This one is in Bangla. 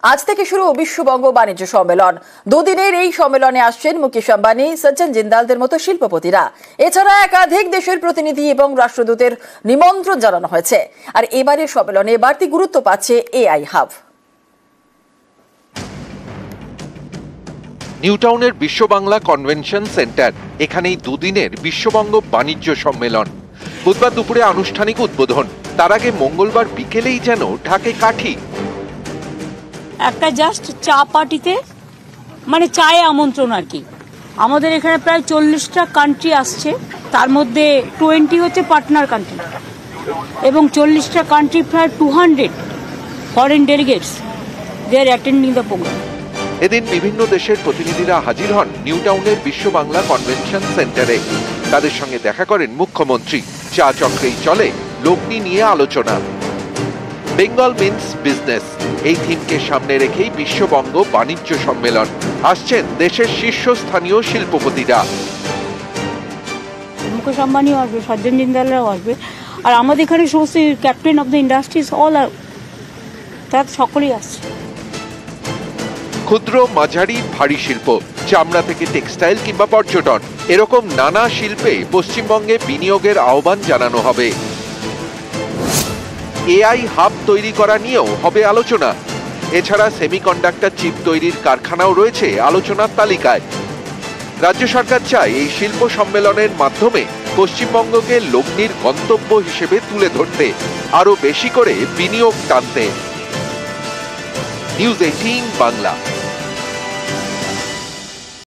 আজ থেকে শুরু বিশ্ববঙ্গ বাণিজ্য সম্মেলন। দুদিনের এই সম্মেলনে আসছেন মুকেশ আম্বানি, সচিন জিন্দালদের মতো শিল্পপতিরা। এছাড়া একাধিক দেশের প্রতিনিধি এবং রাষ্ট্রদূতের নিমন্ত্রণ জানানো হয়েছে। আর এবারের সম্মেলনে বাড়তি গুরুত্ব পাচ্ছে এআই হাব। নিউ টাউনের বিশ্ব বাংলা কনভেনশন সেন্টার, এখানেই দুদিনের বিশ্ববঙ্গ বাণিজ্য সম্মেলন। বুধবার দুপুরে আনুষ্ঠানিক উদ্বোধন, তার আগে মঙ্গলবার বিকেলেই যেন ঢাকে কাঠি। একটা জাস্ট চা পার্টিতে মানে চায়ে আমন্ত্রণ আর কি। আমাদের এখানে প্রায় 40টা কান্ট্রি আসছে, তার মধ্যে 20 হচ্ছে পার্টনার কান্ট্রি এবং 40টা কান্ট্রি প্রায় 200 foreign delegates they are attending the programme. এদিন বিভিন্ন দেশের প্রতিনিধিরা হাজির হন নিউ টাউনের বিশ্ব বাংলা কনভেনশন সেন্টারে। তাদের সঙ্গে দেখা করেন মুখ্যমন্ত্রী। চা চক্রেই চলে লগ্নি নিয়ে আলোচনা। বেঙ্গল মিন্স বিজনেস, এই থিমকে সামনে রেখেই বিশ্ববঙ্গ বাণিজ্য সম্মেলন। আসছেন দেশের শীর্ষস্থানীয় শিল্পপতিরা। মুকেশ আম্বানিও আসবে, সচিন জিন্দালরাও আসবে, আর আমাদের এখানে সমস্ত captain of the industries all আর, তারা সকলেই আসছে। ক্ষুদ্র, মাঝারি, ভারী শিল্প, চামড়া থেকে টেক্সটাইল কিংবা পর্যটন, এরকম নানা শিল্পে পশ্চিমবঙ্গে বিনিয়োগের আহ্বান জানানো হবে। এআই হাব তৈরি করা নিয়েও হবে আলোচনা। এছাড়া সেমিকন্ডাক্টর চিপ তৈরির কারখানাও রয়েছে আলোচনার তালিকায়। রাজ্য সরকার চায় এই শিল্প সম্মেলনের মাধ্যমে পশ্চিমবঙ্গকে লগ্নির গন্তব্য হিসেবে তুলে ধরতে, আরো বেশি করে বিনিয়োগ টানতে। নিউজ 18 বাংলা।